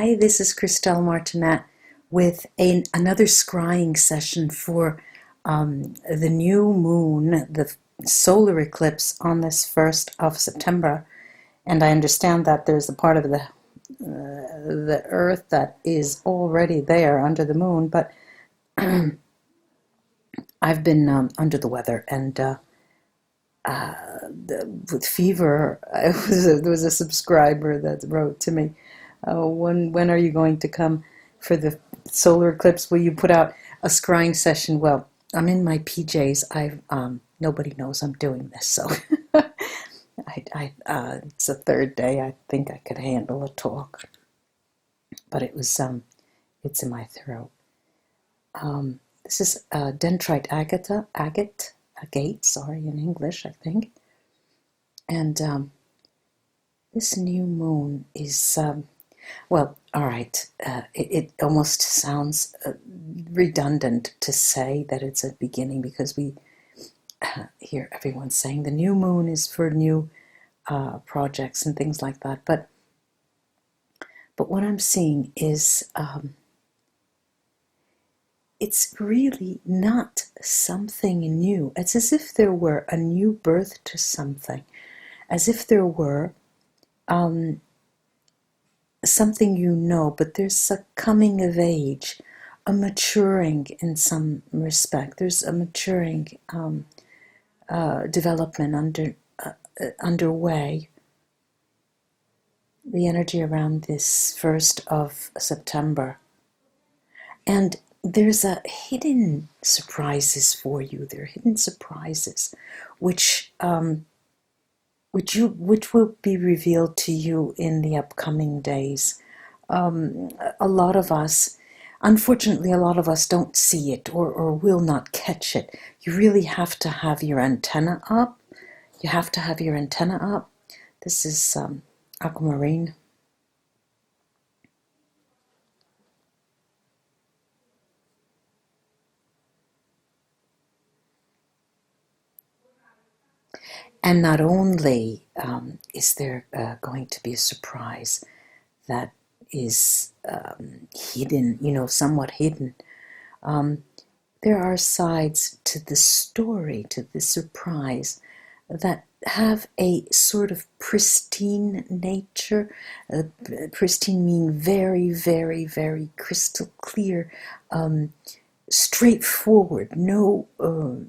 Hi, this is Christelle Martinette with another scrying session for the new moon, the solar eclipse on this 1st of September. And I understand that there's a part of the Earth that is already there under the moon, but I've been under the weather and with fever. There was a subscriber that wrote to me, when are you going to come for the solar eclipse? Will you put out a scrying session? Well, I'm in my PJs. Nobody knows I'm doing this, so it's the third day. I think I could handle a talk, but it's in my throat. This is dendrite agate, in English, I think. And this new moon is, well, all right, it almost sounds redundant to say that it's a beginning, because we hear everyone saying the new moon is for new projects and things like that. But what I'm seeing is it's really not something new. It's as if there were a new birth to something, as if there were something but there's a coming of age, a maturing in some respect. There's a maturing development underway. The energy around this 1st of September. And there's a hidden surprises for you. There are hidden surprises which will be revealed to you in the upcoming days. A lot of us, unfortunately, don't see it or will not catch it. You really have to have your antenna up. You have to have your antenna up. This is aquamarine. And not only is there going to be a surprise that is hidden, somewhat hidden, there are sides to the story, to the surprise, that have a sort of pristine nature. Pristine meaning very, very, very crystal clear, straightforward, no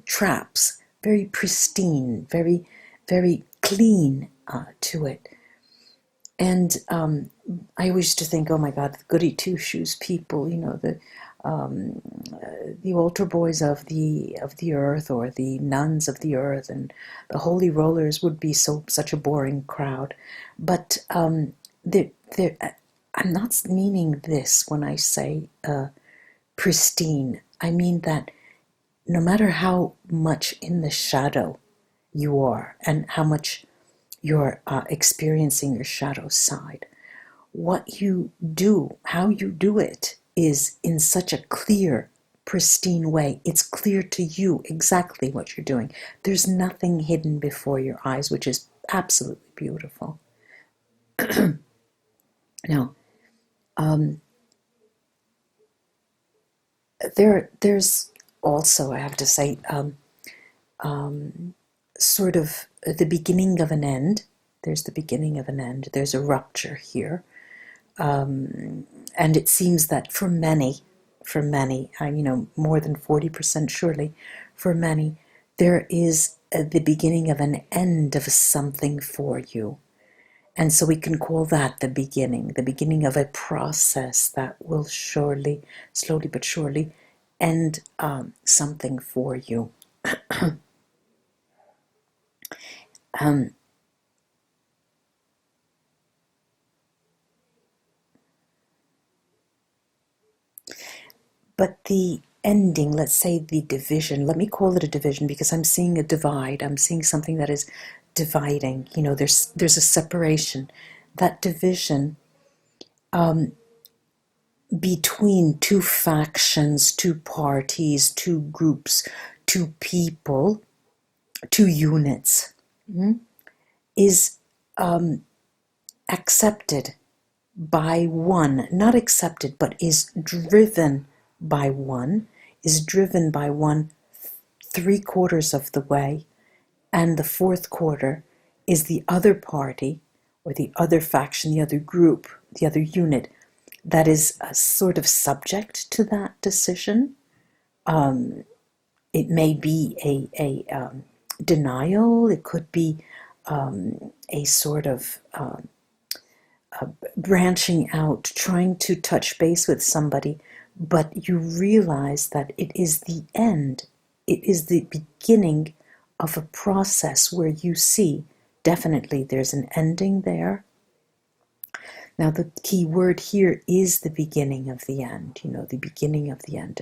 traps, very pristine, very, very clean to it. And I used to think, oh my God, the goody two shoes people, the altar boys of the earth, or the nuns of the earth, and the holy rollers would be such a boring crowd. But I'm not meaning this when I say pristine. I mean that no matter how much in the shadow you are, and how much you're experiencing your shadow side, what you do, how you do it, is in such a clear, pristine way. It's clear to you exactly what you're doing. There's nothing hidden before your eyes, which is absolutely beautiful. Now, there's also, I have to say, sort of the beginning of an end. There's the beginning of an end. There's a rupture here. And it seems that for many, more than 40% surely, for many, there is the beginning of an end of something for you. And so we can call that the beginning of a process that will surely, slowly but surely, end something for you. But the ending, let's say the division, let me call it a division, because I'm seeing a divide. I'm seeing something that is dividing. There's a separation. That division between two factions, two parties, two groups, two people, two units, is accepted by one, not accepted, but is driven by one, is driven by one 3/4 of the way, and the 4th quarter is the other party, or the other faction, the other group, the other unit, that is sort of subject to that decision. It may be a denial, it could be a sort of branching out, trying to touch base with somebody, but you realize that it is the end, it is the beginning of a process where you see definitely there's an ending there. Now the key word here is the beginning of the end, the beginning of the end,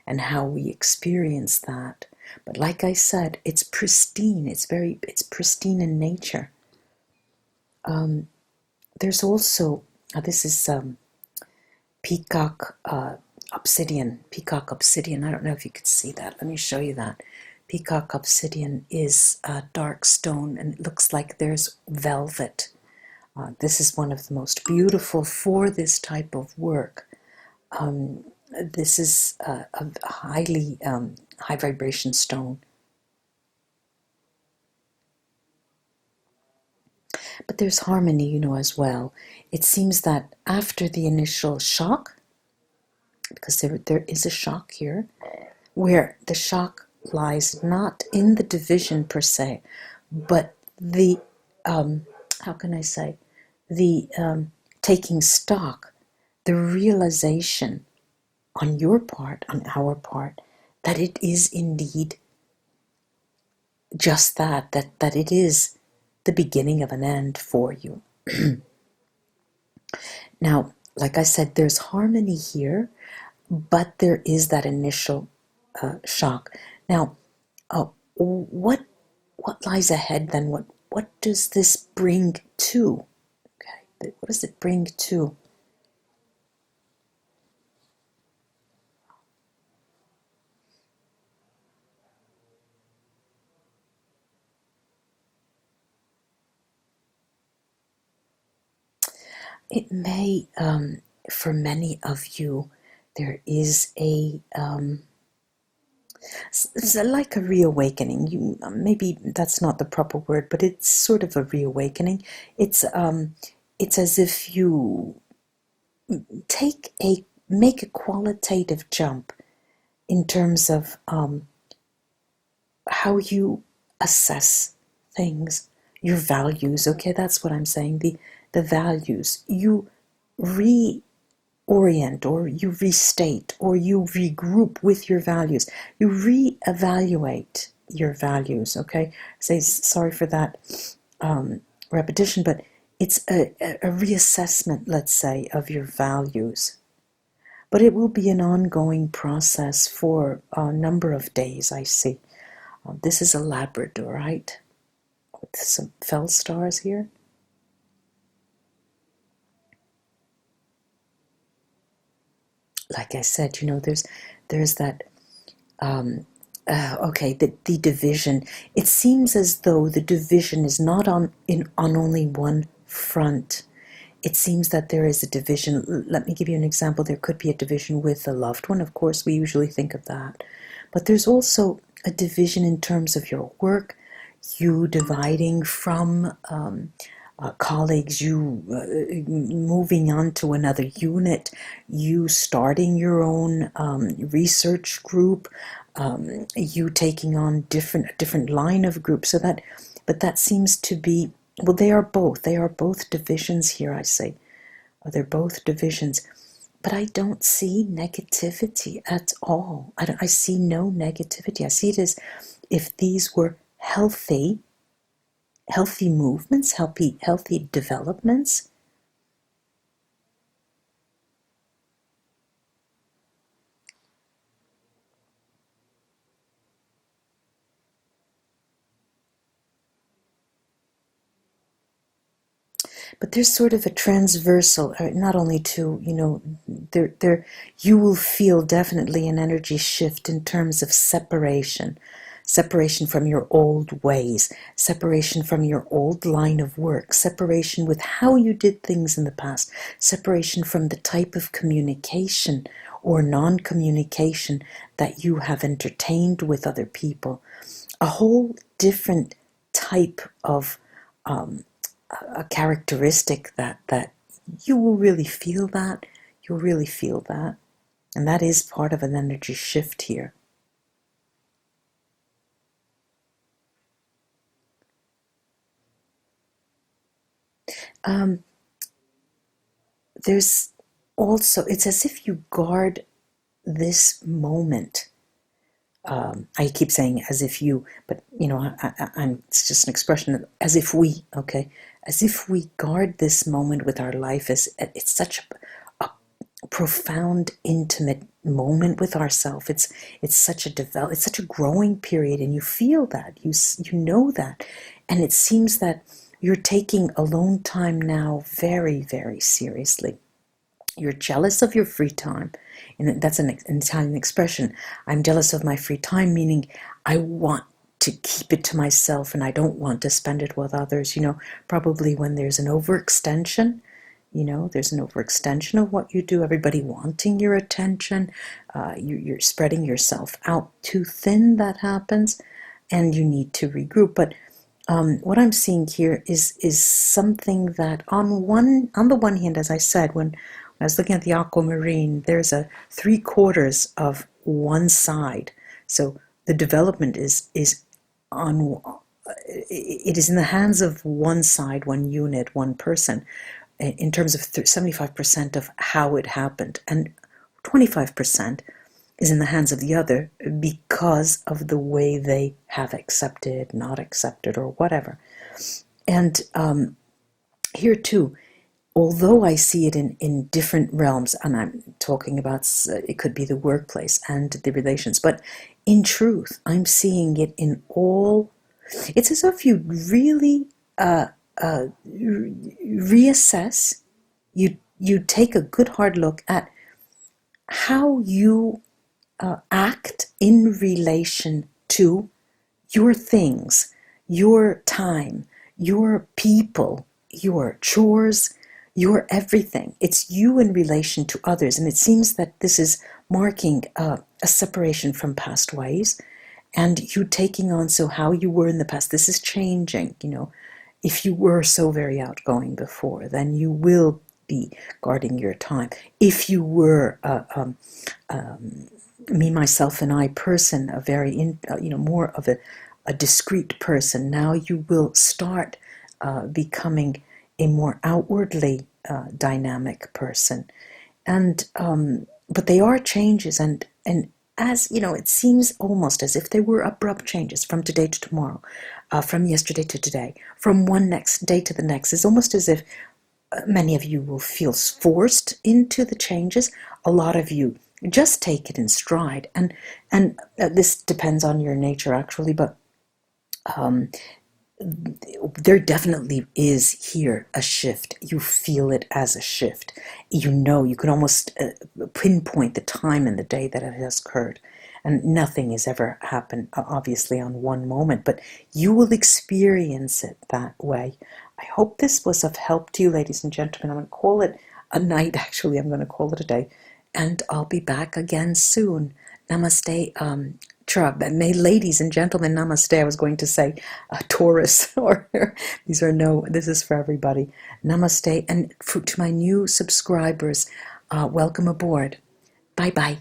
and how we experience that. But like I said, it's pristine, it's pristine in nature. There's also, this is peacock obsidian. Peacock obsidian, I don't know if you could see that. Let me show you that. Peacock obsidian is a dark stone, and it looks like there's velvet. This is one of the most beautiful for this type of work. This is a highly high vibration stone. But there's harmony, as well. It seems that after the initial shock, because there is a shock here, where the shock lies not in the division per se, but the, how can I say, the taking stock, the realization on your part, on our part, that it is indeed just that it is the beginning of an end for you. Now, like I said, there's harmony here, but there is that initial shock. Now, what lies ahead then? What does this bring to? Okay, what does it bring to? It may, for many of you, there is it's like a reawakening. Maybe that's not the proper word, but it's sort of a reawakening. It's as if you make a qualitative jump in terms of how you assess things, your values. Okay, that's what I'm saying. The values. You reorient, or you restate, or you regroup with your values. You reevaluate your values. Okay, sorry for that repetition, but it's a reassessment, let's say, of your values. But it will be an ongoing process for a number of days, I see. This is a labradorite with some feldstars here. Like I said, there's that, okay, the division. It seems as though the division is not on only one front. It seems that there is a division. Let me give you an example. There could be a division with a loved one. Of course, we usually think of that. But there's also a division in terms of your work, you dividing from colleagues, you moving on to another unit, you starting your own research group, you taking on a different line of group. But that seems to be, well, they are both divisions here, I say. They're both divisions. But I don't see negativity at all. I see no negativity. I see it as if these were healthy movements, healthy developments. But there's sort of a transversal, not only to, you will feel definitely an energy shift in terms of separation separation from your old ways, separation from your old line of work, separation with how you did things in the past, separation from the type of communication or non-communication that you have entertained with other people. A whole different type of a characteristic that you will really feel that. You'll really feel that. And that is part of an energy shift here. There's also, it's as if you guard this moment. I keep saying as if you, but it's just an expression of as if we, okay, as if we guard this moment with our life. As it's such a profound, intimate moment with ourselves. It's such a growing period, and you feel that, you know that, and it seems that you're taking alone time now very, very seriously. You're jealous of your free time. And that's an Italian expression. I'm jealous of my free time, meaning I want to keep it to myself and I don't want to spend it with others. Probably when there's an overextension, there's an overextension of what you do, everybody wanting your attention, you're spreading yourself out too thin, that happens, and you need to regroup. But what I'm seeing here is something that on the one hand, as I said, when I was looking at the aquamarine, there's a 3/4 of one side. So the development is on, it is in the hands of one side, one unit, one person, in terms of 75% of how it happened, and 25% is in the hands of the other because of the way they have accepted, not accepted, or whatever. And here too, although I see it in different realms, and I'm talking about, it could be the workplace and the relations, but in truth, I'm seeing it in all. It's as if you really reassess, you take a good hard look at how you act in relation to your things, your time, your people, your chores, your everything. It's you in relation to others. And it seems that this is marking a separation from past ways, and you taking on, so how you were in the past, this is changing. If you were so very outgoing before, then you will be guarding your time. If you were me, myself, and I person, a very, more of a discreet person, now you will start becoming a more outwardly dynamic person. And but they are changes, and as it seems almost as if they were abrupt changes from today to tomorrow, from yesterday to today, from one next day to the next. It's almost as if many of you will feel forced into the changes. A lot of you just take it in stride, and this depends on your nature, actually, but there definitely is here a shift. You feel it as a shift. You can almost pinpoint the time and the day that it has occurred. And nothing has ever happened, obviously, on one moment, but you will experience it that way. I hope this was of help to you, ladies and gentlemen. I'm going to call it a night, actually. I'm going to call it a day. And I'll be back again soon. Namaste, may ladies and gentlemen, namaste. I was going to say Taurus, or this is for everybody. Namaste, and to my new subscribers, welcome aboard. Bye-bye.